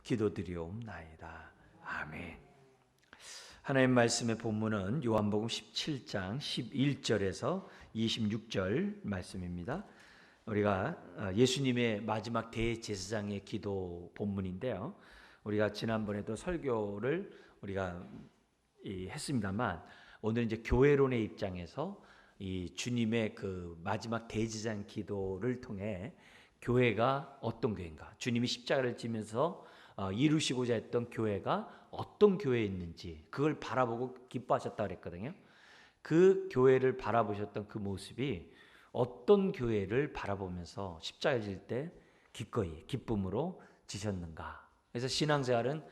기도드리옵나이다. 아멘. 하나님 말씀의 본문은 요한복음 17장 11절에서 26절 말씀입니다. 우리가 예수님의 마지막 대제사장의 기도 본문인데요. 우리가 지난번에도 설교를 우리가 했습니다만 오늘 이제 교회론의 입장에서 이 주님의 그 마지막 대제사장 기도를 통해 교회가 어떤 교회인가, 주님이 십자가를 지면서 이루시고자 했던 교회가 어떤 교회였는지 그걸 바라보고 기뻐하셨다고 그랬거든요. 그 교회를 바라보셨던 그 모습이 어떤 교회를 바라보면서 십자가 질 때 기꺼이 기쁨으로 지셨는가. 그래서 신앙생활은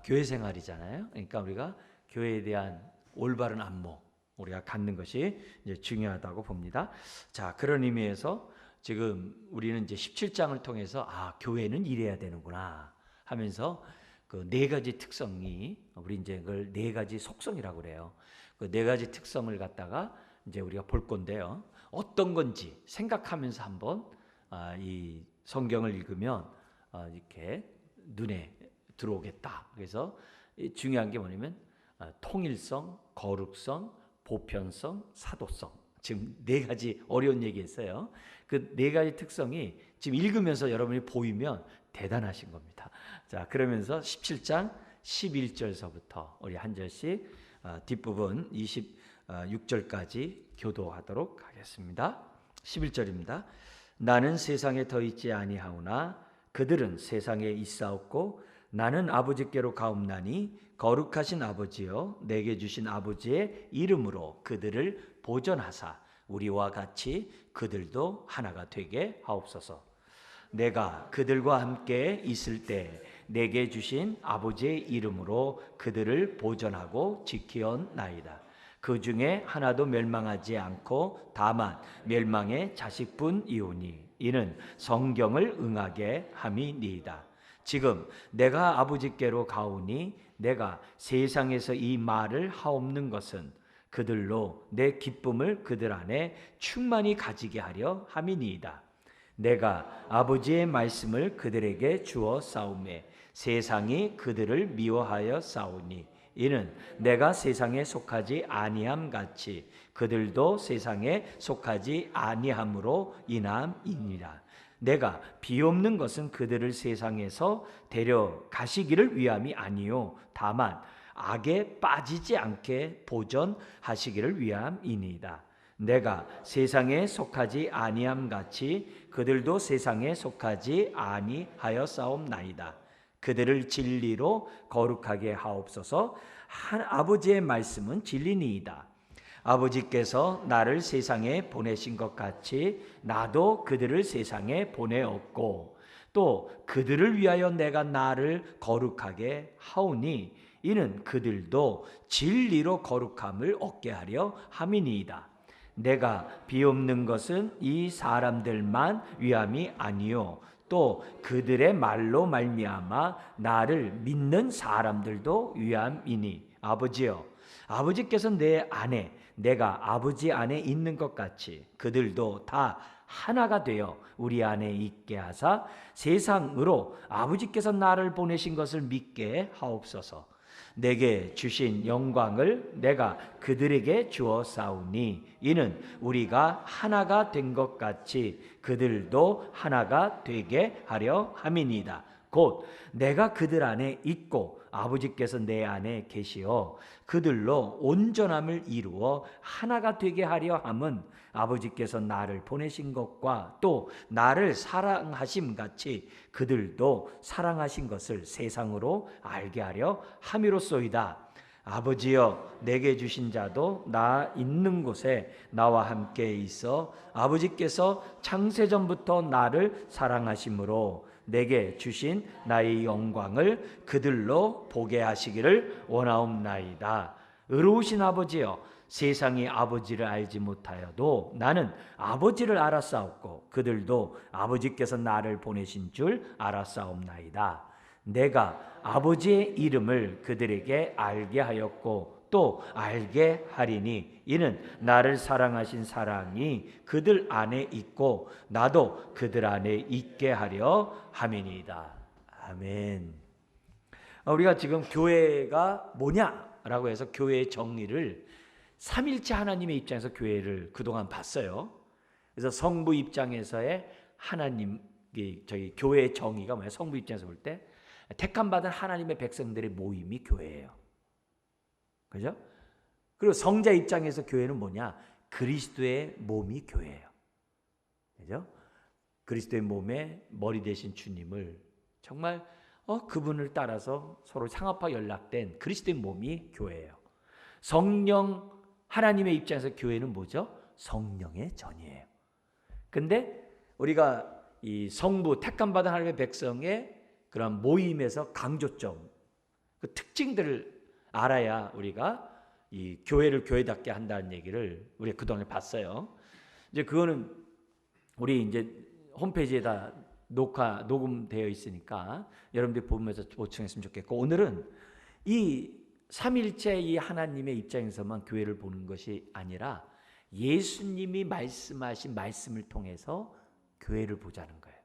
교회 생활이잖아요. 그러니까 우리가 교회에 대한 올바른 안목 우리가 갖는 것이 이제 중요하다고 봅니다. 자, 그런 의미에서 지금 우리는 이제 17장을 통해서 교회는 이래야 되는구나 하면서 그 네 가지 특성이 우리 이제 그걸 네 가지 속성이라고 그래요. 그 네 가지 특성을 갖다가 이제 우리가 볼 건데요. 어떤 건지 생각하면서 한번 이 성경을 읽으면 이렇게 눈에 들어오겠다. 그래서 중요한 게 뭐냐면 통일성, 거룩성, 보편성, 사도성. 지금 네 가지 어려운 얘기했어요. 그 네 가지 특성이 지금 읽으면서 여러분이 보이면 대단하신 겁니다. 자, 그러면서 17장 11절서부터 우리 한 절씩 뒷부분 26절까지 교도하도록 하겠습니다. 11절입니다. 나는 세상에 더 있지 아니하오나 그들은 세상에 있사옵고 나는 아버지께로 가옵나니 거룩하신 아버지여 내게 주신 아버지의 이름으로 그들을 보전하사 우리와 같이 그들도 하나가 되게 하옵소서. 내가 그들과 함께 있을 때 내게 주신 아버지의 이름으로 그들을 보전하고 지키었나이다. 그 중에 하나도 멸망하지 않고 다만 멸망의 자식뿐이오니 이는 성경을 응하게 함이니이다. 지금 내가 아버지께로 가오니 내가 세상에서 이 말을 하옵는 것은 그들로 내 기쁨을 그들 안에 충만히 가지게 하려 함이니이다. 내가 아버지의 말씀을 그들에게 주어 싸우매 세상이 그들을 미워하여 싸우니 이는 내가 세상에 속하지 아니함 같이 그들도 세상에 속하지 아니함으로 인함이니라. 내가 비옵는 것은 그들을 세상에서 데려가시기를 위함이 아니요 다만 악에 빠지지 않게 보전하시기를 위함이니이다. 내가 세상에 속하지 아니함 같이 그들도 세상에 속하지 아니하여 싸움나이다. 그들을 진리로 거룩하게 하옵소서. 아버지의 말씀은 진리니이다. 아버지께서 나를 세상에 보내신 것 같이 나도 그들을 세상에 보내었고 또 그들을 위하여 내가 나를 거룩하게 하오니 이는 그들도 진리로 거룩함을 얻게 하려 함이니이다. 내가 비옵는 것은 이 사람들만 위함이 아니요 또 그들의 말로 말미암아 나를 믿는 사람들도 위함이니 아버지여 아버지께서 내 안에 내가 아버지 안에 있는 것 같이 그들도 다 하나가 되어 우리 안에 있게 하사 세상으로 아버지께서 나를 보내신 것을 믿게 하옵소서. 내게 주신 영광을 내가 그들에게 주어 싸우니 이는 우리가 하나가 된 것 같이 그들도 하나가 되게 하려 함이니이다. 곧 내가 그들 안에 있고 아버지께서 내 안에 계시어 그들로 온전함을 이루어 하나가 되게 하려 함은 아버지께서 나를 보내신 것과 또 나를 사랑하심 같이 그들도 사랑하신 것을 세상으로 알게 하려 함이로소이다. 아버지여 내게 주신 자도 나 있는 곳에 나와 함께 있어 아버지께서 창세전부터 나를 사랑하심으로 내게 주신 나의 영광을 그들로 보게 하시기를 원하옵나이다. 의로우신 아버지여 세상이 아버지를 알지 못하여도 나는 아버지를 알았사옵고 그들도 아버지께서 나를 보내신 줄 알았사옵나이다. 내가 아버지의 이름을 그들에게 알게 하였고 또 알게 하리니 이는 나를 사랑하신 사랑이 그들 안에 있고 나도 그들 안에 있게 하려 함이니이다. 아멘. 우리가 지금 교회가 뭐냐라고 해서 교회의 정의를 삼일체 하나님의 입장에서 교회를 그동안 봤어요. 그래서 성부 입장에서의 하나님, 저희 교회의 정의가 뭐예요? 성부 입장에서 볼 때 택함 받은 하나님의 백성들의 모임이 교회예요. 그죠? 그리고 성자 입장에서 교회는 뭐냐? 그리스도의 몸이 교회예요. 그죠? 그리스도의 몸의 머리 되신 주님을 정말 그분을 따라서 서로 상합하고 연락된 그리스도의 몸이 교회예요. 성령 하나님의 입장에서 교회는 뭐죠? 성령의 전이에요. 근데 우리가 이 성부 택함 받은 하나님의 백성의 그런 모임에서 강조점, 그 특징들을 알아야 우리가 이 교회를 교회답게 한다는 얘기를 우리가 그동안에 봤어요. 이제 그거는 우리 이제 홈페이지에다 녹음되어 있으니까 여러분들이 보면서 보충했으면 좋겠고, 오늘은 이 삼일체 이 하나님의 입장에서만 교회를 보는 것이 아니라 예수님이 말씀하신 말씀을 통해서 교회를 보자는 거예요.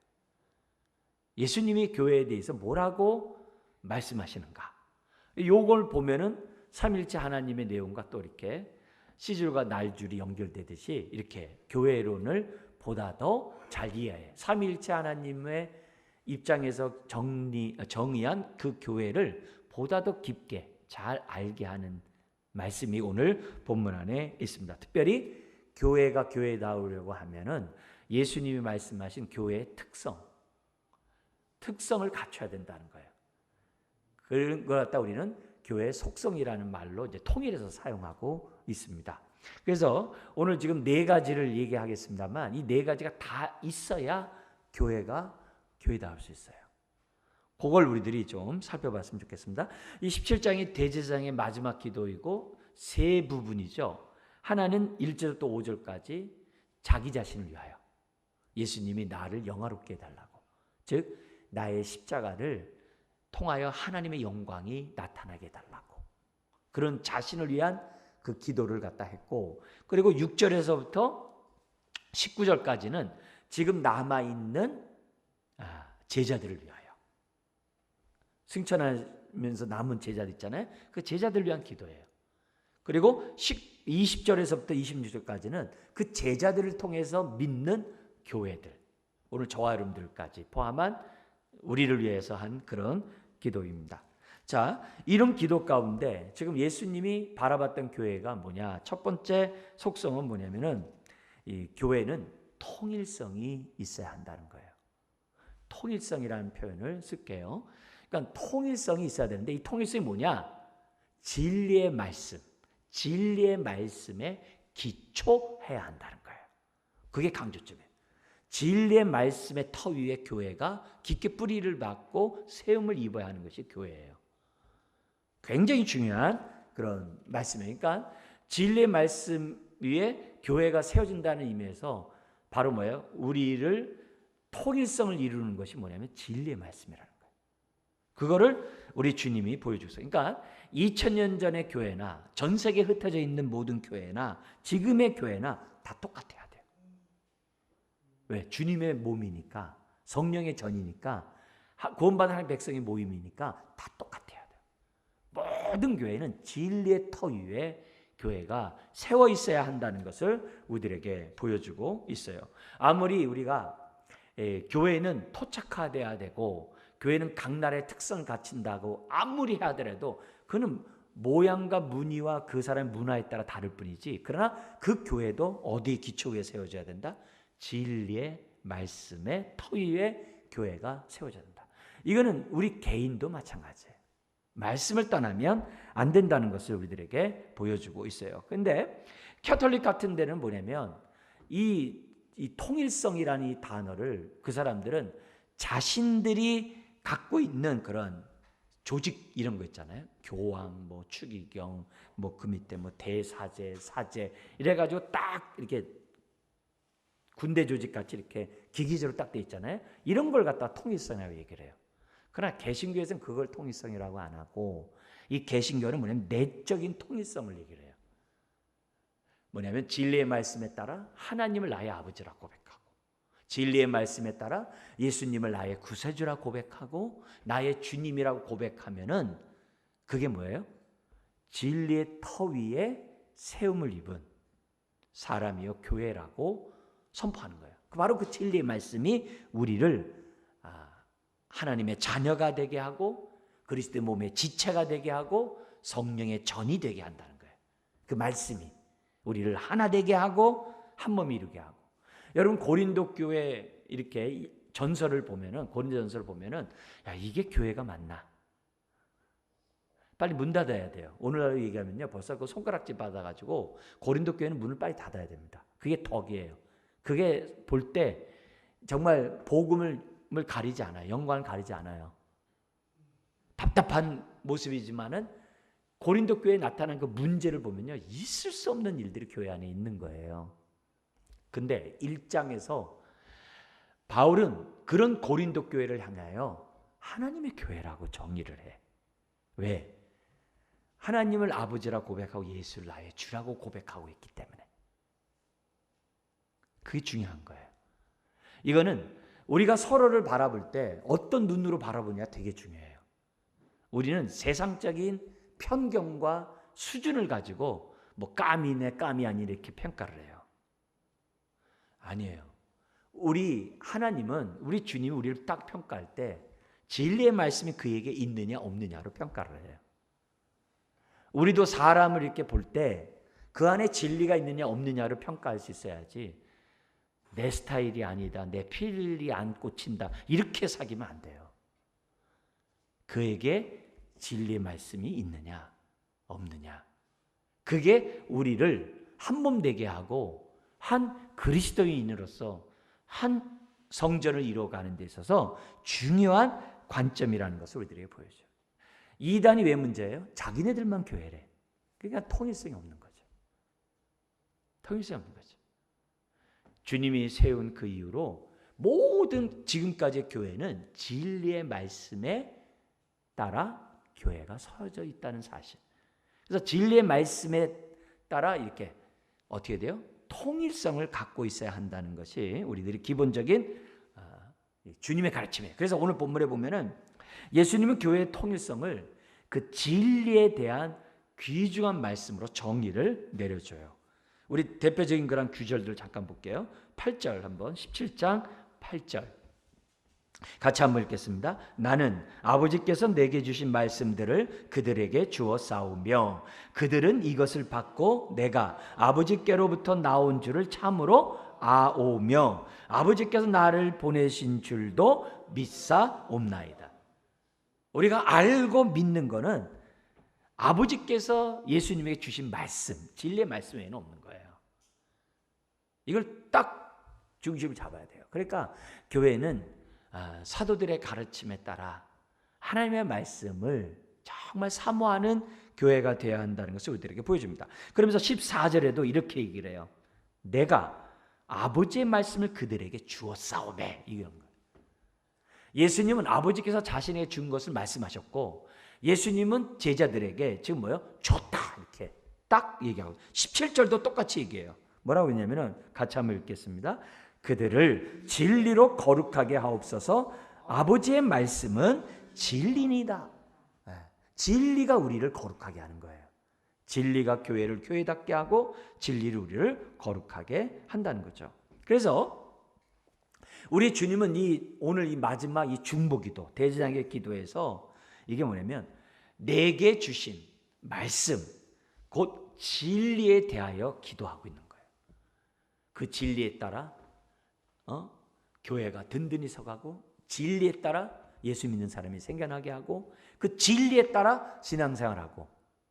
예수님이 교회에 대해서 뭐라고 말씀하시는가? 요걸 보면은 삼일체 하나님의 내용과 또 이렇게 시줄과 날줄이 연결되듯이 이렇게 교회론을 보다 더 잘 이해해. 삼일체 하나님의 입장에서 정의한 그 교회를 보다 더 깊게 잘 알게 하는 말씀이 오늘 본문 안에 있습니다. 특별히 교회가 교회다우려고 하면은 예수님이 말씀하신 교회의 특성을 갖춰야 된다는 거예요. 그런 걸 갖다 우리는 교회의 속성이라는 말로 이제 통일해서 사용하고 있습니다. 그래서 오늘 지금 네 가지를 얘기하겠습니다만 이 네 가지가 다 있어야 교회가 교회다울 수 있어요. 그걸 우리들이 좀 살펴봤으면 좋겠습니다. 이 17장이 대제사장의 마지막 기도이고 세 부분이죠. 하나는 1절부터 5절까지 자기 자신을 위하여 예수님이 나를 영화롭게 해달라고, 즉 나의 십자가를 통하여 하나님의 영광이 나타나게 해달라고, 그런 자신을 위한 그 기도를 갖다 했고, 그리고 6절에서부터 19절까지는 지금 남아있는 제자들을 위하여, 승천하면서 남은 제자들 있잖아요. 그 제자들을 위한 기도예요. 그리고 20절에서부터 26절까지는 그 제자들을 통해서 믿는 교회들, 오늘 저와 여러분들까지 포함한 우리를 위해서 한 그런 기도입니다. 자, 이런 기도 가운데 지금 예수님이 바라봤던 교회가 뭐냐? 첫 번째 속성은 뭐냐면은 이 교회는 통일성이 있어야 한다는 거예요. 통일성이라는 표현을 쓸게요. 그러니까 통일성이 있어야 되는데 이 통일성이 뭐냐? 진리의 말씀, 진리의 말씀에 기초해야 한다는 거예요. 그게 강조점이에요. 진리의 말씀의 터 위에 교회가 깊게 뿌리를 받고 세움을 입어야 하는 것이 교회예요. 굉장히 중요한 그런 말씀이에요. 그러니까 진리의 말씀 위에 교회가 세워진다는 의미에서 바로 뭐예요? 우리를 통일성을 이루는 것이 뭐냐면 진리의 말씀이라는 거예요. 그거를 우리 주님이 보여주셨어요. 그러니까 2000년 전의 교회나 전 세계에 흩어져 있는 모든 교회나 지금의 교회나 다 똑같아야 돼요. 왜? 주님의 몸이니까, 성령의 전이니까, 구원받은 하나님의 백성의 모임이니까 다 똑같아야 돼요. 모든 교회는 진리의 터 위에 교회가 세워 있어야 한다는 것을 우리들에게 보여주고 있어요. 아무리 우리가 교회는 토착화돼야 되고 교회는 각 나라의 특성 갖춘다고 아무리 하더라도 그는 모양과 무늬와 그 사람의 문화에 따라 다를 뿐이지, 그러나 그 교회도 어디에 기초 위에 세워져야 된다? 진리의 말씀의 터 위에 교회가 세워져야 된다. 이거는 우리 개인도 마찬가지예요. 말씀을 떠나면 안 된다는 것을 우리들에게 보여주고 있어요. 그런데 캐톨릭 같은 데는 뭐냐면 이 통일성이라는 이 단어를 그 사람들은 자신들이 갖고 있는 그런 조직 이런 거 있잖아요. 교황, 뭐 추기경, 뭐 그 밑에 뭐 대사제, 사제 이래가지고 딱 이렇게 군대 조직 같이 이렇게 기기적으로 딱 돼 있잖아요. 이런 걸 갖다 통일성이라고 얘기를 해요. 그러나 개신교에서는 그걸 통일성이라고 안 하고, 이 개신교는 뭐냐면 내적인 통일성을 얘기를 해요. 뭐냐면 진리의 말씀에 따라 하나님을 나의 아버지라고 고백하고, 진리의 말씀에 따라 예수님을 나의 구세주라 고백하고 나의 주님이라고 고백하면은 그게 뭐예요? 진리의 터 위에 세움을 입은 사람이요 교회라고 선포하는 거예요. 바로 그 진리의 말씀이 우리를 하나님의 자녀가 되게 하고 그리스도의 몸의 지체가 되게 하고 성령의 전이 되게 한다는 거예요. 그 말씀이 우리를 하나 되게 하고 한 몸 이루게 하고. 여러분 고린도 교회 이렇게 전설을 보면은 고린도 전설을 보면은 야 이게 교회가 맞나? 빨리 문 닫아야 돼요. 오늘날 얘기하면요 벌써 그 손가락질 받아가지고 고린도 교회는 문을 빨리 닫아야 됩니다. 그게 덕이에요. 그게 볼 때 정말 복음을 가리지 않아요. 영광을 가리지 않아요. 답답한 모습이지만은 고린도 교회에 나타난 그 문제를 보면요 있을 수 없는 일들이 교회 안에 있는 거예요. 근데 1장에서 바울은 그런 고린도 교회를 향하여 하나님의 교회라고 정의를 해. 왜? 하나님을 아버지라 고백하고 예수를 나의 주라고 고백하고 있기 때문에. 그게 중요한 거예요. 이거는 우리가 서로를 바라볼 때 어떤 눈으로 바라보냐 되게 중요해요. 우리는 세상적인 편견과 수준을 가지고 뭐 까미네 까미 아니 이렇게 평가를 해요. 아니에요. 우리 하나님은 우리 주님이 우리를 딱 평가할 때 진리의 말씀이 그에게 있느냐 없느냐로 평가를 해요. 우리도 사람을 이렇게 볼 때 그 안에 진리가 있느냐 없느냐로 평가할 수 있어야지 내 스타일이 아니다, 내 필이 안 꽂힌다 이렇게 사귀면 안 돼요. 그에게 진리의 말씀이 있느냐 없느냐 그게 우리를 한 몸 되게 하고 한 그리스도인으로서 한 성전을 이루어가는 데 있어서 중요한 관점이라는 것을 우리들에게 보여줘요. 이단이 왜 문제예요? 자기네들만 교회래. 그러니까 통일성이 없는 거죠. 통일성이 없는 거죠. 주님이 세운 그 이후로 모든 지금까지의 교회는 진리의 말씀에 따라 교회가 서져 있다는 사실. 그래서 진리의 말씀에 따라 이렇게 어떻게 돼요? 통일성을 갖고 있어야 한다는 것이 우리들의 기본적인 주님의 가르침이에요. 그래서 오늘 본문에 보면은 예수님은 교회의 통일성을 그 진리에 대한 귀중한 말씀으로 정의를 내려줘요. 우리 대표적인 그런 구절들을 잠깐 볼게요. 8절 한번 17장 8절 같이 한번 읽겠습니다. 나는 아버지께서 내게 주신 말씀들을 그들에게 주어 싸우며 그들은 이것을 받고 내가 아버지께로부터 나온 줄을 참으로 아오며 아버지께서 나를 보내신 줄도 믿사옵나이다. 우리가 알고 믿는 거는 아버지께서 예수님에게 주신 말씀, 진리의 말씀 외에는 없는 거예요. 이걸 딱 중심을 잡아야 돼요. 그러니까 교회는 사도들의 가르침에 따라 하나님의 말씀을 정말 사모하는 교회가 되어야 한다는 것을 우리들에게 보여줍니다. 그러면서 14절에도 이렇게 얘기를 해요. 내가 아버지의 말씀을 그들에게 주었사오매 이런 거예요. 예수님은 아버지께서 자신에게 준 것을 말씀하셨고 예수님은 제자들에게 지금 뭐요? 줬다 이렇게 딱 얘기하고 17절도 똑같이 얘기해요. 뭐라고 했냐면은 같이 한번 읽겠습니다. 그들을 진리로 거룩하게 하옵소서. 아버지의 말씀은 진리니다. 진리가 우리를 거룩하게 하는 거예요. 진리가 교회를 교회답게 하고 진리를 우리를 거룩하게 한다는 거죠. 그래서 우리 주님은 오늘 이 마지막 이 중보기도 대제사장의 기도에서 이게 뭐냐면 내게 주신 말씀 곧 진리에 대하여 기도하고 있는 거예요. 그 진리에 따라 교회가 든든히 서가고 진리에 따라 예수 믿는 사람이 생겨나게 하고 그 진리에 따라 신앙생활하고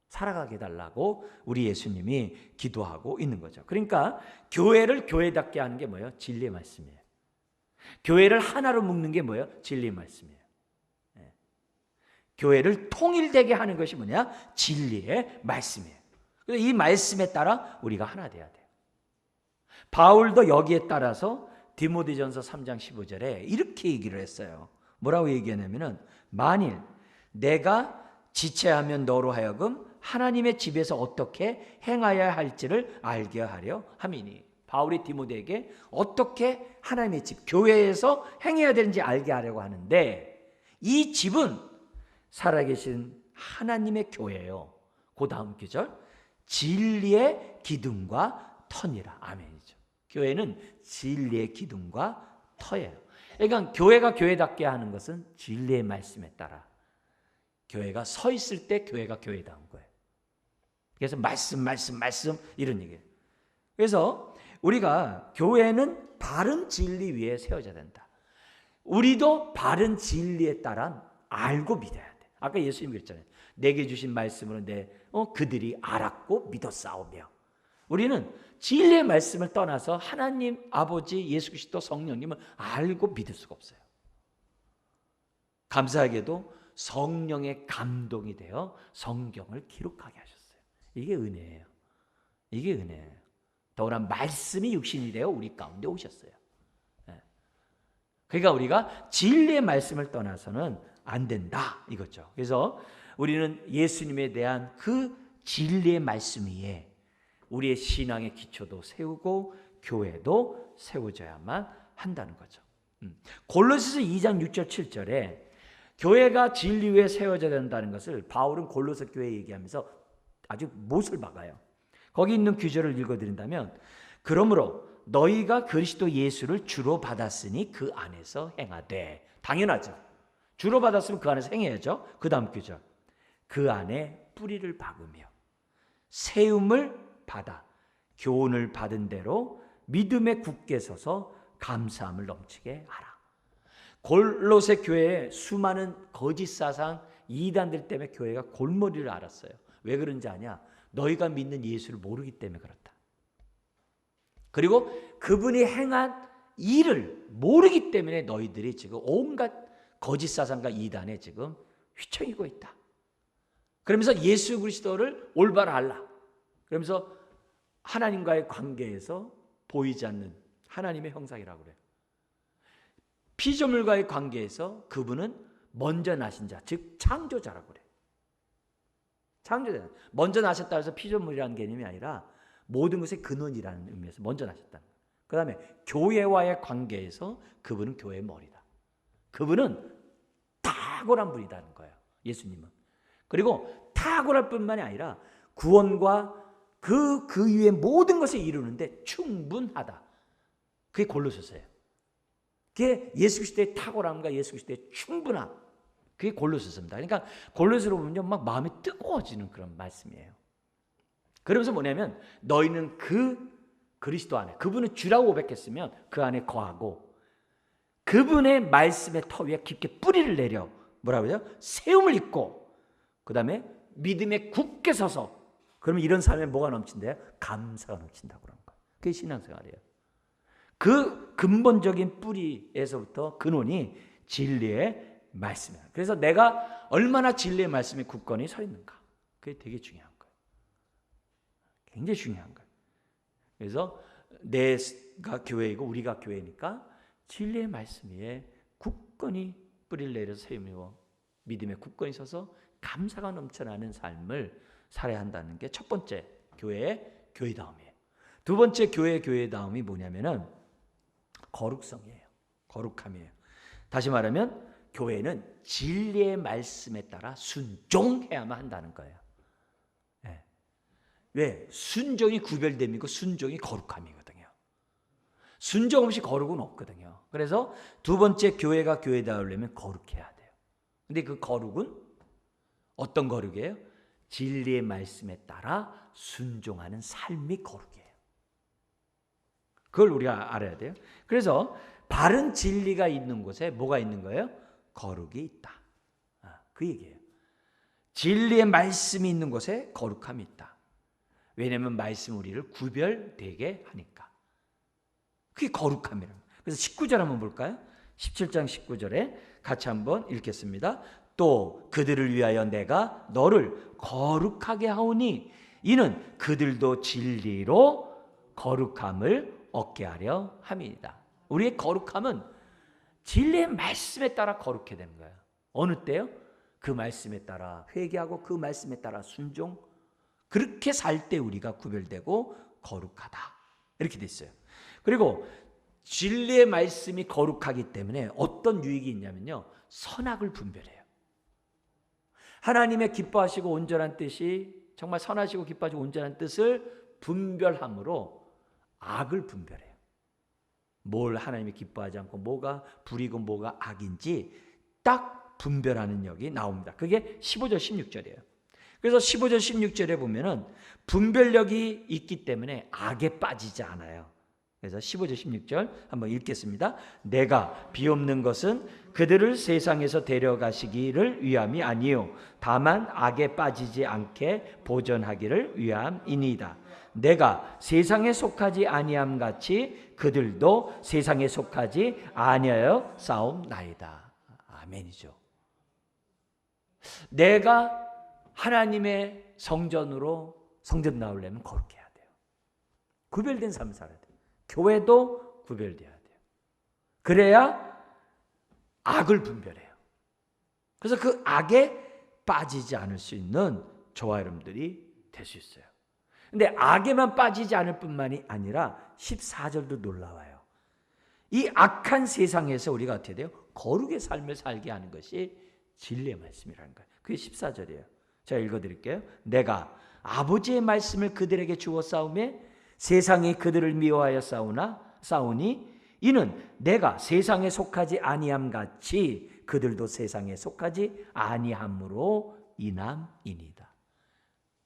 살아가게 해달라고 우리 예수님이 기도하고 있는 거죠. 그러니까 교회를 교회답게 하는 게 뭐예요? 진리의 말씀이에요. 교회를 하나로 묶는 게 뭐예요? 진리의 말씀이에요. 교회를 통일되게 하는 것이 뭐냐? 진리의 말씀이에요. 그래서 이 말씀에 따라 우리가 하나 돼야 돼요. 바울도 여기에 따라서 디모데전서 3장 15절에 이렇게 얘기를 했어요. 뭐라고 얘기하냐면은 만일 내가 지체하면 너로 하여금 하나님의 집에서 어떻게 행하여야 할지를 알게 하려 함이니. 바울이 디모데에게 어떻게 하나님의 집, 교회에서 행해야 되는지 알게 하려고 하는데, 이 집은 살아계신 하나님의 교회예요. 그 다음 구절, 진리의 기둥과 터니라. 아멘이죠. 교회는 진리의 기둥과 터예요. 그러니까 교회가 교회답게 하는 것은 진리의 말씀에 따라 교회가 서 있을 때 교회가 교회다운 거예요. 그래서 말씀 이런 얘기예요. 그래서 우리가 교회는 바른 진리 위에 세워져야 된다. 우리도 바른 진리에 따라 알고 믿어야 돼. 아까 예수님이 그랬잖아요. 내게 주신 말씀으로 그들이 알았고 믿었사오며. 우리는 진리의 말씀을 떠나서 하나님 아버지 예수 그리스도 성령님을 알고 믿을 수가 없어요. 감사하게도 성령의 감동이 되어 성경을 기록하게 하셨어요. 이게 은혜예요. 이게 은혜예요. 더구나 말씀이 육신이 되어 우리 가운데 오셨어요. 그러니까 우리가 진리의 말씀을 떠나서는 안 된다 이거죠. 그래서 우리는 예수님에 대한 그 진리의 말씀 위에 우리의 신앙의 기초도 세우고 교회도 세워져야만 한다는 거죠. 골로새서 2장 6절 7절에 교회가 진리 위에 세워져야 된다는 것을 바울은 골로새 교회 얘기하면서 아주 못을 박아요. 거기 있는 구절을 읽어드린다면, 그러므로 너희가 그리스도 예수를 주로 받았으니 그 안에서 행하되. 당연하죠. 주로 받았으면 그 안에서 행해야죠. 그 다음 구절, 그 안에 뿌리를 박으며 세움을 받아 교훈을 받은 대로 믿음에 굳게 서서 감사함을 넘치게 하라. 골로새 교회에 수많은 거짓 사상 이단들 때문에 교회가 골머리를 앓았어요. 왜 그런지 아냐? 너희가 믿는 예수를 모르기 때문에 그렇다. 그리고 그분이 행한 일을 모르기 때문에 너희들이 지금 온갖 거짓 사상과 이단에 지금 휘청이고 있다. 그러면서 예수 그리스도를 올바로 알라. 그러면서 하나님과의 관계에서 보이지 않는 하나님의 형상이라고 그래요. 피조물과의 관계에서 그분은 먼저 나신 자, 즉 창조자라고 그래요. 창조자. 먼저 나셨다 해서 피조물이라는 개념이 아니라 모든 것의 근원이라는 의미에서 먼저 나셨다. 그 다음에 교회와의 관계에서 그분은 교회의 머리다. 그분은 탁월한 분이라는 거예요. 예수님은. 그리고 탁월할 뿐만이 아니라 구원과 그 위에 모든 것을 이루는데 충분하다. 그게 골로새서예요. 그게 예수 그리스도의 탁월함과 예수 그리스도의 충분함. 그게 골로새서입니다. 그러니까 골로새로 보면 막 마음이 뜨거워지는 그런 말씀이에요. 그러면서 뭐냐면 너희는 그 그리스도 안에, 그분은 주라고 고백했으면 그 안에 거하고 그분의 말씀의 터 위에 깊게 뿌리를 내려 뭐라고 해요? 세움을 입고 그 다음에 믿음에 굳게 서서, 그러면 이런 삶에 뭐가 넘친대요? 감사가 넘친다고 그러는 거예요. 그게 신앙생활이에요. 그 근본적인 뿌리에서부터 근원이 진리의 말씀이에요. 그래서 내가 얼마나 진리의 말씀에 굳건히 서 있는가, 그게 되게 중요한 거예요. 굉장히 중요한 거예요. 그래서 내가 교회이고 우리가 교회니까 진리의 말씀 위에 굳건히 뿌리를 내려서 세우며 믿음에 굳건히 서서 감사가 넘쳐나는 삶을 살아야 한다는 게 첫 번째 교회의 교회다움이에요. 두 번째 교회의 교회다움이 뭐냐면은 거룩성이에요. 거룩함이에요. 다시 말하면 교회는 진리의 말씀에 따라 순종해야만 한다는 거예요. 네. 왜? 순종이 구별됨이고 순종이 거룩함이거든요. 순종 없이 거룩은 없거든요. 그래서 두 번째 교회가 교회다우려면 거룩해야 돼요. 근데 그 거룩은 어떤 거룩이에요? 진리의 말씀에 따라 순종하는 삶이 거룩이에요. 그걸 우리가 알아야 돼요. 그래서 바른 진리가 있는 곳에 뭐가 있는 거예요? 거룩이 있다. 그 얘기예요. 진리의 말씀이 있는 곳에 거룩함이 있다. 왜냐하면 말씀 우리를 구별되게 하니까. 그게 거룩함이라는 거예요. 그래서 19절 한번 볼까요? 17장 19절에 같이 한번 읽겠습니다. 또 그들을 위하여 내가 너를 거룩하게 하오니 이는 그들도 진리로 거룩함을 얻게 하려 함이니이다. 우리의 거룩함은 진리의 말씀에 따라 거룩해야 되는 거예요. 어느 때요? 그 말씀에 따라 회개하고 그 말씀에 따라 순종. 그렇게 살 때 우리가 구별되고 거룩하다. 이렇게 돼 있어요. 그리고 진리의 말씀이 거룩하기 때문에 어떤 유익이 있냐면요, 선악을 분별해요. 하나님의 기뻐하시고 온전한 뜻이, 정말 선하시고 기뻐하시고 온전한 뜻을 분별함으로 악을 분별해요. 뭘 하나님이 기뻐하지 않고 뭐가 불이고 뭐가 악인지 딱 분별하는 역이 나옵니다. 그게 15절 16절이에요. 그래서 15절 16절에 보면은 분별력이 있기 때문에 악에 빠지지 않아요. 그래서 15절 16절 한번 읽겠습니다. 내가 비옵는 것은 그들을 세상에서 데려가시기를 위함이 아니요 다만 악에 빠지지 않게 보전하기를 위함이니이다. 내가 세상에 속하지 아니함 같이 그들도 세상에 속하지 아니하여 싸움나이다. 아멘이죠. 내가 하나님의 성전 나오려면 거룩해야 돼요. 구별된 삶을 살아야 돼요. 교회도 구별돼야 돼요. 그래야 악을 분별해요. 그래서 그 악에 빠지지 않을 수 있는 저와 여러분들이 될 수 있어요. 근데 악에만 빠지지 않을 뿐만이 아니라 14절도 놀라워요. 이 악한 세상에서 우리가 어떻게 돼요? 거룩의 삶을 살게 하는 것이 진리의 말씀이라는 거예요. 그게 14절이에요. 제가 읽어드릴게요. 내가 아버지의 말씀을 그들에게 주어 싸우매 세상이 그들을 미워하여 싸우니 이는 내가 세상에 속하지 아니함 같이 그들도 세상에 속하지 아니함으로 인함이니이다.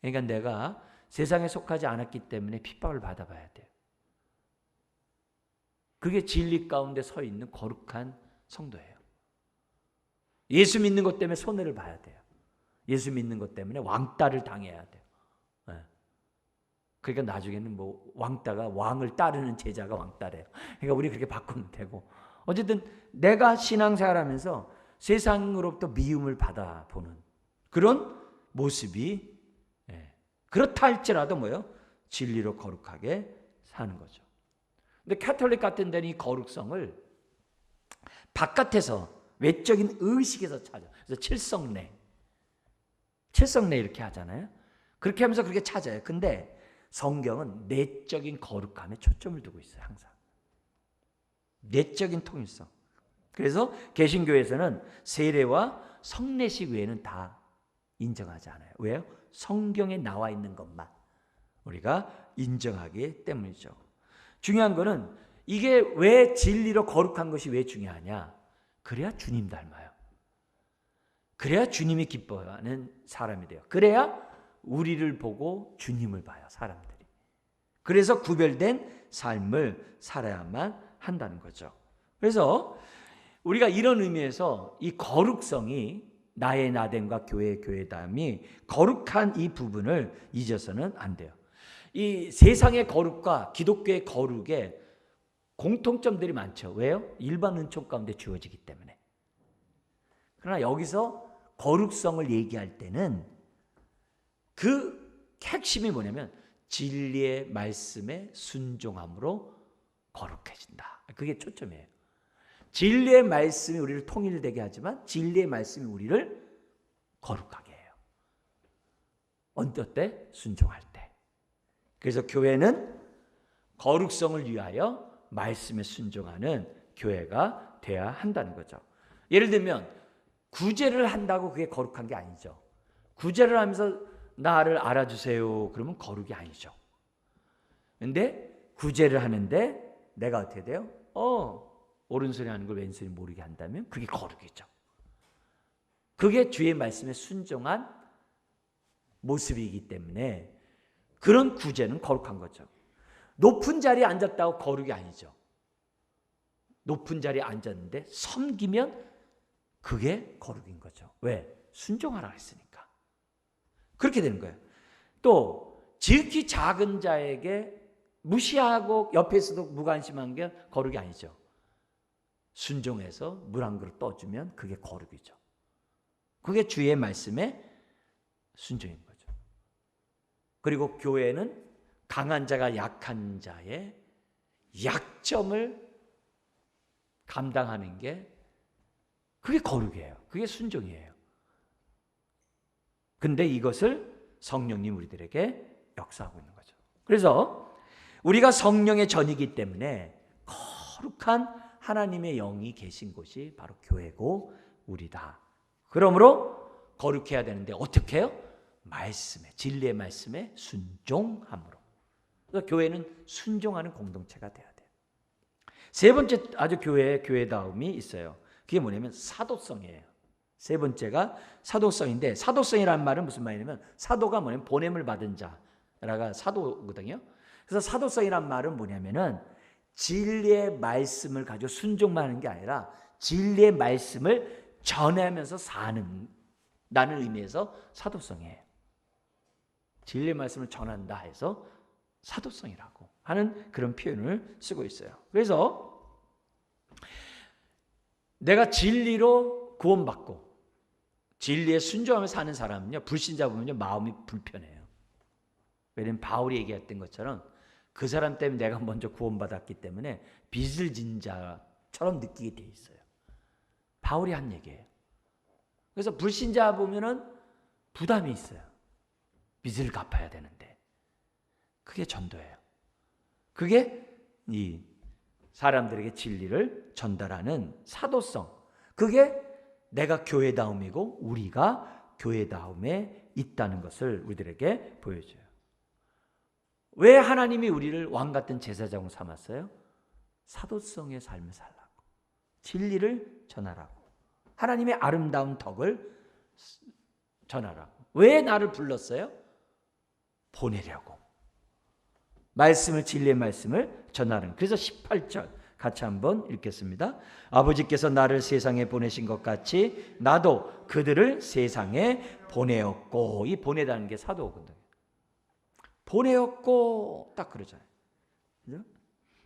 그러니까 내가 세상에 속하지 않았기 때문에 핍박을 받아봐야 돼요. 그게 진리 가운데 서 있는 거룩한 성도예요. 예수 믿는 것 때문에 손해를 봐야 돼요. 예수 믿는 것 때문에 왕따를 당해야 돼요. 그러니까 나중에는 뭐 왕따가 왕을 따르는 제자가 왕따래요. 그러니까 우리 그렇게 바꾸면 되고, 어쨌든 내가 신앙생활하면서 세상으로부터 미움을 받아보는 그런 모습이, 그렇다 할지라도 뭐요? 진리로 거룩하게 사는 거죠. 근데 카톨릭 같은 데는 이 거룩성을 바깥에서 외적인 의식에서 찾아. 그래서 칠성례 이렇게 하잖아요. 그렇게 하면서 그렇게 찾아요. 근데 성경은 내적인 거룩함에 초점을 두고 있어요. 항상 내적인 통일성. 그래서 개신교에서는 세례와 성례식 외에는 다 인정하지 않아요. 왜요? 성경에 나와 있는 것만 우리가 인정하기 때문이죠. 중요한 거는 이게 왜 진리로 거룩한 것이 왜 중요하냐? 그래야 주님 닮아요. 그래야 주님이 기뻐하는 사람이 돼요. 그래야 우리를 보고 주님을 봐요, 사람들이. 그래서 구별된 삶을 살아야만 한다는 거죠. 그래서 우리가 이런 의미에서 이 거룩성이 나의 나됨과 교회의 교회됨이 거룩한 이 부분을 잊어서는 안 돼요. 이 세상의 거룩과 기독교의 거룩에 공통점들이 많죠. 왜요? 일반 은총 가운데 주어지기 때문에. 그러나 여기서 거룩성을 얘기할 때는 그 핵심이 뭐냐면 진리의 말씀에 순종함으로 거룩해진다. 그게 초점이에요. 진리의 말씀이 우리를 통일되게 하지만 진리의 말씀이 우리를 거룩하게 해요. 어때? 순종할 때. 그래서 교회는 거룩성을 위하여 말씀에 순종하는 교회가 돼야 한다는 거죠. 예를 들면 구제를 한다고 그게 거룩한 게 아니죠. 구제를 하면서 나를 알아주세요 그러면 거룩이 아니죠. 근데 구제를 하는데 내가 어떻게 돼요? 오른손이 하는 걸 왼손이 모르게 한다면 그게 거룩이죠. 그게 주의 말씀에 순종한 모습이기 때문에 그런 구제는 거룩한 거죠. 높은 자리에 앉았다고 거룩이 아니죠. 높은 자리에 앉았는데 섬기면 그게 거룩인 거죠. 왜? 순종하라 했으니까. 그렇게 되는 거예요. 또 지극히 작은 자에게 무시하고 옆에서도 무관심한 게 거룩이 아니죠. 순종해서 물 한 그릇 떠주면 그게 거룩이죠. 그게 주의 말씀에 순종인 거죠. 그리고 교회는 강한 자가 약한 자의 약점을 감당하는 게 그게 거룩이에요. 그게 순종이에요. 근데 이것을 성령님 우리들에게 역사하고 있는 거죠. 그래서 우리가 성령의 전이기 때문에 거룩한 하나님의 영이 계신 곳이 바로 교회고 우리다. 그러므로 거룩해야 되는데 어떻게 해요? 말씀에, 진리의 말씀에 순종함으로. 그래서 교회는 순종하는 공동체가 돼야 돼요. 세 번째 아주 교회다움이 있어요. 그게 뭐냐면 사도성이에요. 세 번째가 사도성인데, 사도성이라는 말은 무슨 말이냐면, 사도가 뭐냐면 보냄을 받은 자라가 사도거든요. 그래서 사도성이란 말은 뭐냐면은 진리의 말씀을 가지고 순종만 하는 게 아니라 진리의 말씀을 전하면서 사는 다는 의미에서 사도성이에요. 진리의 말씀을 전한다 해서 사도성이라고 하는 그런 표현을 쓰고 있어요. 그래서 내가 진리로 구원받고 진리에 순종하며 사는 사람은요, 불신자 보면요 마음이 불편해요. 왜냐하면 바울이 얘기했던 것처럼 그 사람 때문에 내가 먼저 구원받았기 때문에 빚을 진 자처럼 느끼게 돼 있어요. 바울이 한 얘기예요. 그래서 불신자 보면은 부담이 있어요. 빚을 갚아야 되는데. 그게 전도예요. 그게 이 사람들에게 진리를 전달하는 사도성. 그게 내가 교회다움이고 우리가 교회다움에 있다는 것을 우리들에게 보여줘요. 왜 하나님이 우리를 왕같은 제사장으로 삼았어요? 사도성의 삶을 살라고. 진리를 전하라고. 하나님의 아름다운 덕을 전하라고. 왜 나를 불렀어요? 보내려고. 말씀을, 진리의 말씀을 전하는. 그래서 18절 같이 한번 읽겠습니다. 아버지께서 나를 세상에 보내신 것 같이 나도 그들을 세상에 보내었고. 이 보내다는 게 사도거든요. 보내었고 딱 그러잖아요.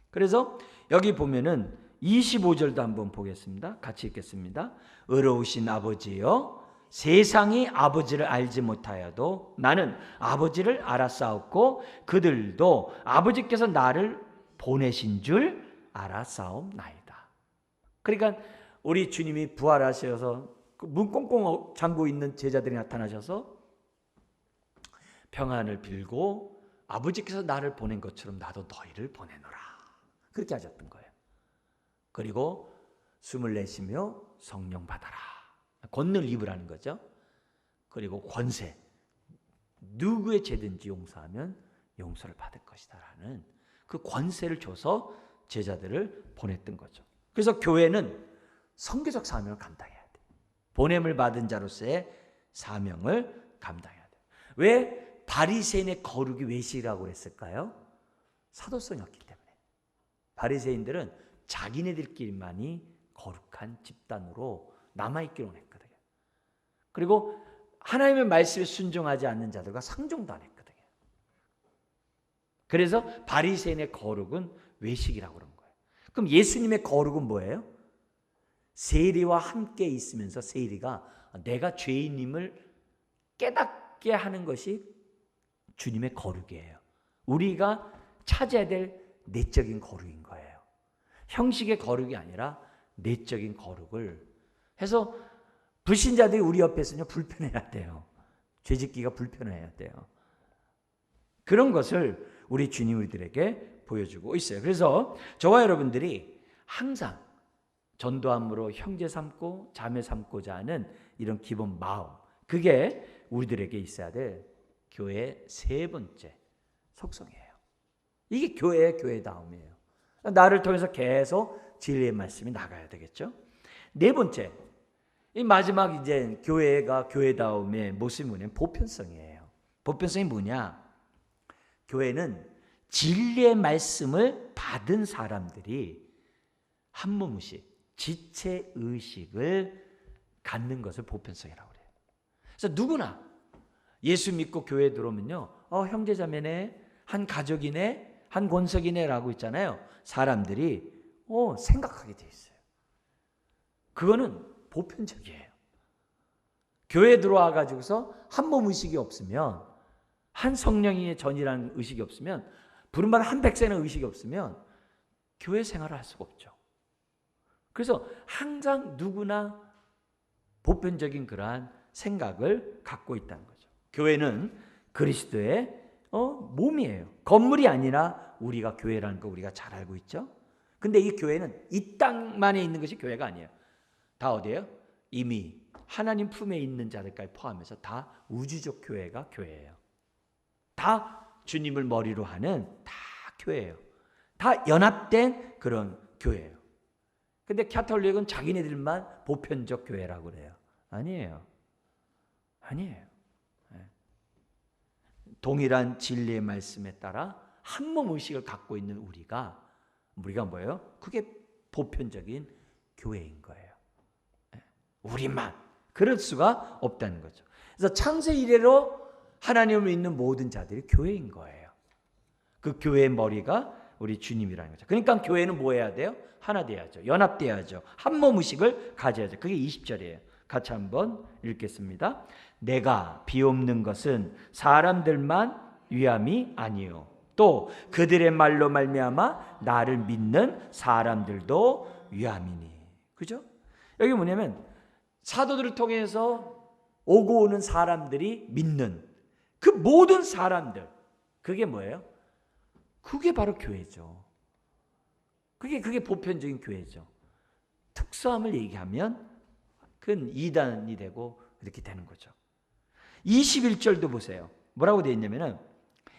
그래서 여기 보면은 25절도 한번 보겠습니다. 같이 읽겠습니다. 의로우신 아버지여, 세상이 아버지를 알지 못하여도 나는 아버지를 알았사옵고 그들도 아버지께서 나를 보내신 줄 알았사옵나이다. 그러니까 우리 주님이 부활하셔서 문 꽁꽁 잠고 있는 제자들이 나타나셔서 평안을 빌고 아버지께서 나를 보낸 것처럼 나도 너희를 보내노라. 그렇게 하셨던 거예요. 그리고 숨을 내쉬며 성령 받아라. 권능을 입으라는 거죠. 그리고 권세. 누구의 죄든지 용서하면 용서를 받을 것이다 라는 그 권세를 줘서 제자들을 보냈던 거죠. 그래서 교회는 선교적 사명을 감당해야 돼. 보냄을 받은 자로서의 사명을 감당해야 돼. 왜 바리새인의 거룩이 외식이라고 그랬을까요? 사도성이었기 때문에. 바리새인들은 자기네들끼리만이 거룩한 집단으로 남아있기로 했거든요. 그리고 하나님의 말씀에 순종하지 않는 자들과 상종도 안 했거든요. 그래서 바리새인의 거룩은 외식이라고 그런 거예요. 그럼 예수님의 거룩은 뭐예요? 세리와 함께 있으면서 세리가 내가 죄인임을 깨닫게 하는 것이 주님의 거룩이에요. 우리가 찾아야 될 내적인 거룩인 거예요. 형식의 거룩이 아니라 내적인 거룩을 해서 불신자들이 우리 옆에서는요 불편해야 돼요. 죄짓기가 불편해야 돼요. 그런 것을 우리 주님 우리들에게 보여주고 있어요. 그래서 저와 여러분들이 항상 전도함으로 형제 삼고 자매 삼고자 하는 이런 기본 마음, 그게 우리들에게 있어야 될 교회의 세 번째 속성이에요. 이게 교회다움이에요. 나를 통해서 계속 진리의 말씀이 나가야 되겠죠. 네 번째, 이 마지막 이제 교회가 교회다움의 모습이 뭐냐면 보편성이에요. 보편성이 뭐냐? 교회는 진리의 말씀을 받은 사람들이 한 몸씩 지체의식을 갖는 것을 보편성이라고 그래요. 그래서 누구나 예수 믿고 교회에 들어오면요, 형제자매네, 한 가족이네, 한 권석이네 라고 있잖아요. 사람들이 생각하게 돼 있어요. 그거는 보편적이에요. 교회에 들어와 가지고서 한 몸 의식이 없으면, 한 성령의 전이라는 의식이 없으면, 부름받은 한 백성의 의식이 없으면 교회 생활을 할 수가 없죠. 그래서 항상 누구나 보편적인 그러한 생각을 갖고 있다는 거죠. 교회는 그리스도의 몸이에요. 건물이 아니라 우리가 교회라는 거 우리가 잘 알고 있죠. 근데 이 교회는 이 땅만에 있는 것이 교회가 아니에요. 다 어디예요? 이미 하나님 품에 있는 자들까지 포함해서 다 우주적 교회가 교회예요. 다 주님을 머리로 하는 다 교회예요. 다 연합된 그런 교회예요. 근데 캐톨릭은 자기네들만 보편적 교회라고 그래요. 아니에요. 아니에요. 동일한 진리의 말씀에 따라 한몸 의식을 갖고 있는 우리가 뭐예요? 그게 보편적인 교회인 거예요. 우리만 그럴 수가 없다는 거죠. 그래서 창세 이래로 하나님을 믿는 모든 자들이 교회인 거예요. 그 교회의 머리가 우리 주님이라는 거죠. 그러니까 교회는 뭐 해야 돼요? 하나 돼야죠. 연합돼야죠. 한몸 의식을 가져야죠. 그게 20절이에요. 같이 한번 읽겠습니다. 내가 비옵는 것은 사람들만 위함이 아니요 또 그들의 말로 말미암아 나를 믿는 사람들도 위함이니. 그죠? 여기 뭐냐면 사도들을 통해서 오고 오는 사람들이 믿는 그 모든 사람들, 그게 뭐예요? 그게 바로 교회죠. 그게 보편적인 교회죠. 특수함을 얘기하면 그건 이단이 되고 이렇게 되는 거죠. 21절도 보세요. 뭐라고 되어 있냐면은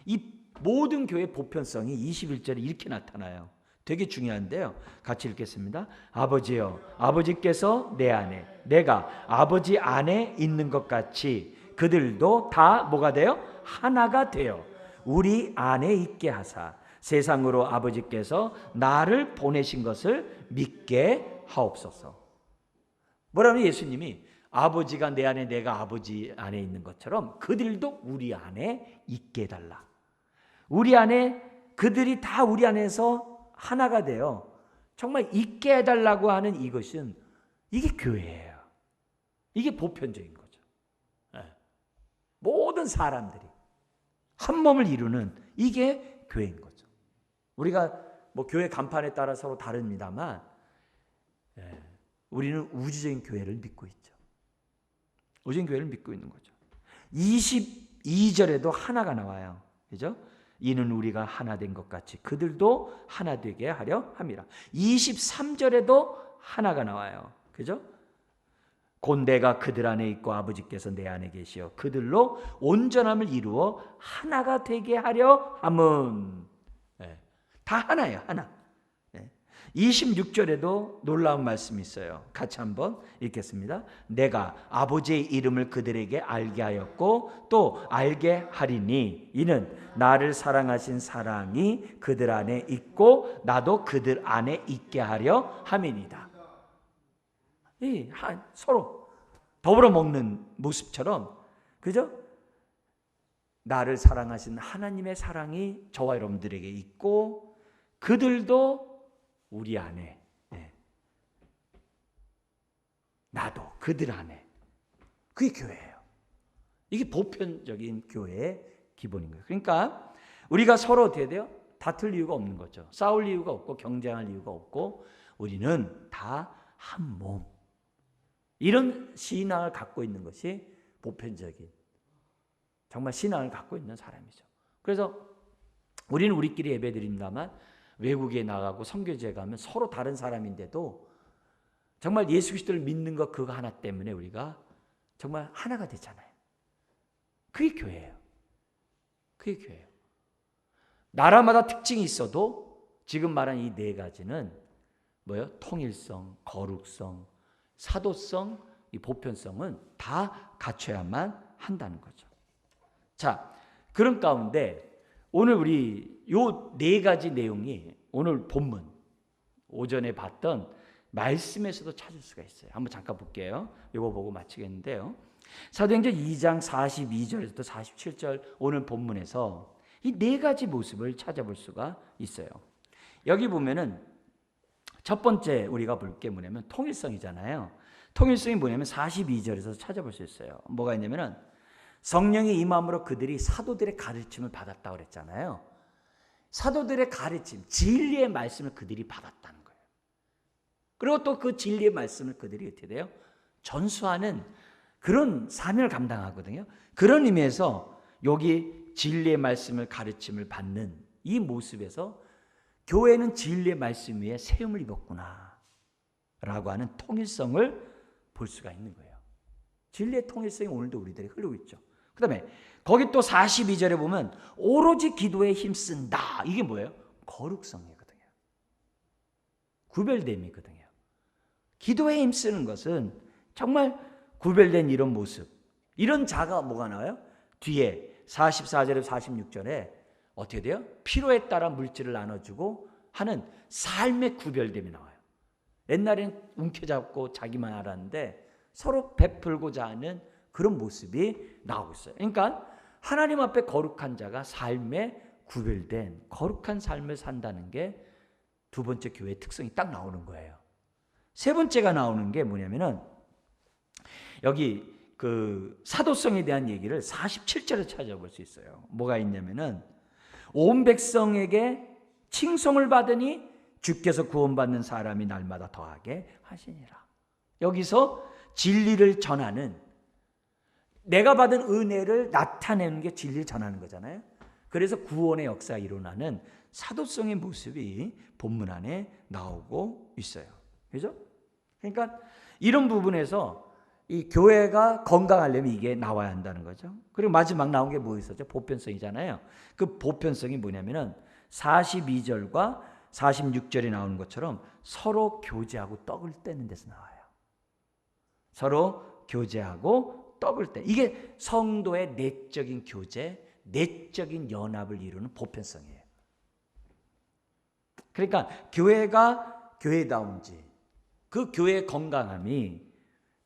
이 모든 교회의 보편성이 21절에 이렇게 나타나요. 되게 중요한데요. 같이 읽겠습니다. 아버지여, 아버지께서 내 안에, 내가 아버지 안에 있는 것 같이 그들도 다 뭐가 돼요? 하나가 되어 우리 안에 있게 하사 세상으로 아버지께서 나를 보내신 것을 믿게 하옵소서. 뭐라면 예수님이 아버지가 내 안에 내가 아버지 안에 있는 것처럼 그들도 우리 안에 있게 해달라. 우리 안에 그들이 다 우리 안에서 하나가 되어 정말 있게 해달라고 하는 이것은 이게 교회예요. 이게 보편적인 거죠. 모든 사람들이 한 몸을 이루는 이게 교회인 거죠. 우리가 뭐 교회 간판에 따라 서로 다릅니다만 우리는 우주적인 교회를 믿고 있죠. 우주적인 교회를 믿고 있는 거죠. 22절에도 하나가 나와요. 그죠? 이는 우리가 하나 된 것 같이 그들도 하나 되게 하려 함이라. 23절에도 하나가 나와요. 그죠? 곧 내가 그들 안에 있고 아버지께서 내 안에 계시어 그들로 온전함을 이루어 하나가 되게 하려 함은. 다 하나예요. 하나. 26절에도 놀라운 말씀이 있어요. 같이 한번 읽겠습니다. 내가 아버지의 이름을 그들에게 알게 하였고 또 알게 하리니 이는 나를 사랑하신 사랑이 그들 안에 있고 나도 그들 안에 있게 하려 함이니이다. 서로 더불어 먹는 모습처럼, 그죠? 나를 사랑하신 하나님의 사랑이 저와 여러분들에게 있고 그들도 우리 안에, 나도 그들 안에. 그게 교회예요. 이게 보편적인 교회의 기본인 거예요. 그러니까 우리가 서로 어떻게 돼요? 다툴 이유가 없는 거죠. 싸울 이유가 없고 경쟁할 이유가 없고 우리는 다 한 몸. 이런 신앙을 갖고 있는 것이 보편적인 정말 신앙을 갖고 있는 사람이죠. 그래서 우리는 우리끼리 예배드립니다만 외국에 나가고 선교지에 가면 서로 다른 사람인데도 정말 예수 그리스도를 믿는 것 그거 하나 때문에 우리가 정말 하나가 되잖아요. 그게 교회예요. 그게 교회예요. 나라마다 특징이 있어도 지금 말한 이 네 가지는 뭐예요? 통일성, 거룩성, 사도성, 이 보편성은 다 갖춰야만 한다는 거죠. 자, 그런 가운데 오늘 우리 요 네 가지 내용이 오늘 본문 오전에 봤던 말씀에서도 찾을 수가 있어요. 한번 잠깐 볼게요. 이거 보고 마치겠는데요. 사도행전 2장 42절에서 47절 오늘 본문에서 이 네 가지 모습을 찾아볼 수가 있어요. 여기 보면은 첫 번째 우리가 볼 게 뭐냐면 통일성이잖아요. 통일성이 뭐냐면 42절에서 찾아볼 수 있어요. 뭐가 있냐면은 성령의 임함으로 그들이 사도들의 가르침을 받았다고 그랬잖아요. 사도들의 가르침, 진리의 말씀을 그들이 받았다는 거예요. 그리고 또 그 진리의 말씀을 그들이 어떻게 돼요? 전수하는 그런 사명을 감당하거든요. 그런 의미에서 여기 진리의 말씀을 가르침을 받는 이 모습에서 교회는 진리의 말씀 위에 세움을 입었구나 라고 하는 통일성을 볼 수가 있는 거예요. 진리의 통일성이 오늘도 우리들이 흐르고 있죠. 그 다음에 거기 또 42절에 보면 오로지 기도에 힘쓴다. 이게 뭐예요? 거룩성이거든요. 구별됨이거든요. 기도에 힘쓰는 것은 정말 구별된 이런 모습, 이런 자가 뭐가 나와요? 뒤에 44절에 46절에 어떻게 돼요? 필요에 따라 물질을 나눠주고 하는 삶의 구별됨이 나와요. 옛날에는 움켜잡고 자기만 알았는데 서로 베풀고자 하는 그런 모습이 나오고 있어요. 그러니까 하나님 앞에 거룩한 자가 삶에 구별된 거룩한 삶을 산다는 게 두 번째 교회의 특성이 딱 나오는 거예요. 세 번째가 나오는 게 뭐냐면은 여기 그 사도성에 대한 얘기를 47절에 찾아볼 수 있어요. 뭐가 있냐면은 온 백성에게 칭송을 받으니 주께서 구원받는 사람이 날마다 더하게 하시니라. 여기서 진리를 전하는, 내가 받은 은혜를 나타내는 게 진리를 전하는 거잖아요. 그래서 구원의 역사가 일어나는 사도성의 모습이 본문 안에 나오고 있어요. 그죠? 그러니까 이런 부분에서 이 교회가 건강하려면 이게 나와야 한다는 거죠. 그리고 마지막 나온 게 뭐 있었죠? 보편성이잖아요. 그 보편성이 뭐냐면은 42절과 46절에 나오는 것처럼 서로 교제하고 떡을 떼는 데서 나와요. 서로 교제하고 떡을 떼. 이게 성도의 내적인 교제, 내적인 연합을 이루는 보편성이에요. 그러니까 교회가 교회다운지, 그 교회의 건강함이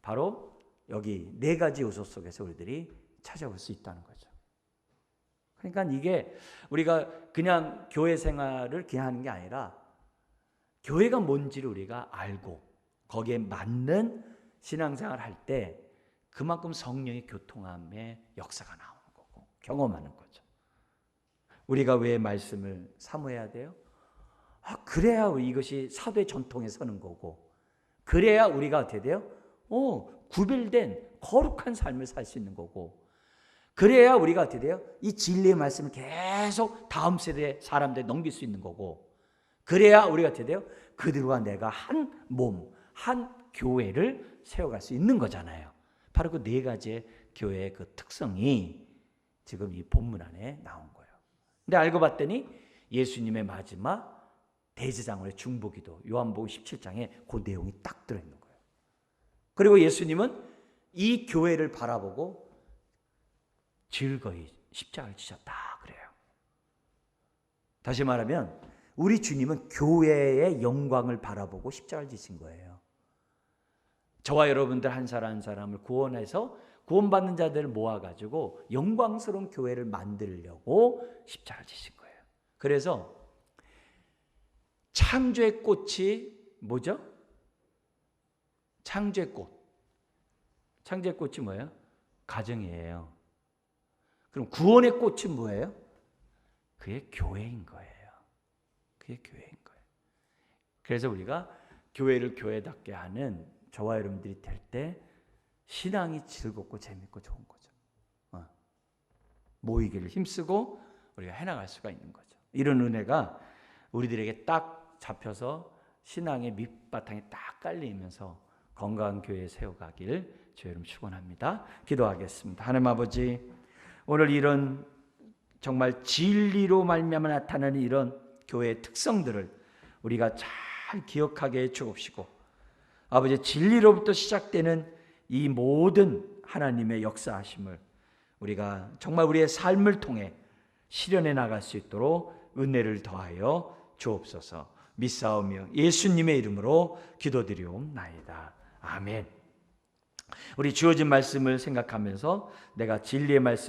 바로 여기 네 가지 요소 속에서 우리들이 찾아볼 수 있다는 거죠. 그러니까 이게 우리가 그냥 교회 생활을 그냥 하는 게 아니라 교회가 뭔지를 우리가 알고 거기에 맞는 신앙생활을 할 때 그만큼 성령의 교통함의 역사가 나오는 거고 경험하는 거죠. 우리가 왜 말씀을 사모해야 돼요? 그래야 이것이 사도의 전통에 서는 거고, 그래야 우리가 어떻게 돼요? 구별된 거룩한 삶을 살 수 있는 거고, 그래야 우리가 어떻게 돼요? 이 진리의 말씀을 계속 다음 세대 사람들에 넘길 수 있는 거고, 그래야 우리가 어떻게 돼요? 그들과 내가 한 몸, 한 교회를 세워갈 수 있는 거잖아요. 바로 그 네 가지의 교회의 그 특성이 지금 이 본문 안에 나온 거예요. 근데 알고 봤더니 예수님의 마지막 대제사장의 중보기도 요한복음 17장에 그 내용이 딱 들어있는 거예요. 그리고 예수님은 이 교회를 바라보고 즐거이 십자가를 지셨다 그래요. 다시 말하면 우리 주님은 교회의 영광을 바라보고 십자가를 지신 거예요. 저와 여러분들 한 사람 한 사람을 구원해서 구원받는 자들을 모아가지고 영광스러운 교회를 만들려고 십자가를 지신 거예요. 그래서 창조의 꽃이 뭐죠? 창조의 꽃. 창조의 꽃이 뭐예요? 가정이에요. 그럼 구원의 꽃은 뭐예요? 그게 교회인 거예요. 그게 교회인 거예요. 그래서 우리가 교회를 교회답게 하는 저와 여러분들이 될 때 신앙이 즐겁고 재밌고 좋은 거죠. 모이기를 힘쓰고 우리가 해나갈 수가 있는 거죠. 이런 은혜가 우리들에게 딱 잡혀서 신앙의 밑바탕에 딱 깔리면서 건강한 교회 세워가길 주의 이름 축원합니다. 기도하겠습니다. 하나님 아버지, 오늘 이런 정말 진리로 말미암아 나타나는 이런 교회의 특성들을 우리가 잘 기억하게 해 주옵시고, 아버지 진리로부터 시작되는 이 모든 하나님의 역사하심을 우리가 정말 우리의 삶을 통해 실현해 나갈 수 있도록 은혜를 더하여 주옵소서. 믿사오며 예수님의 이름으로 기도드리옵나이다. 아멘. 우리 주어진 말씀을 생각하면서 내가 진리의 말씀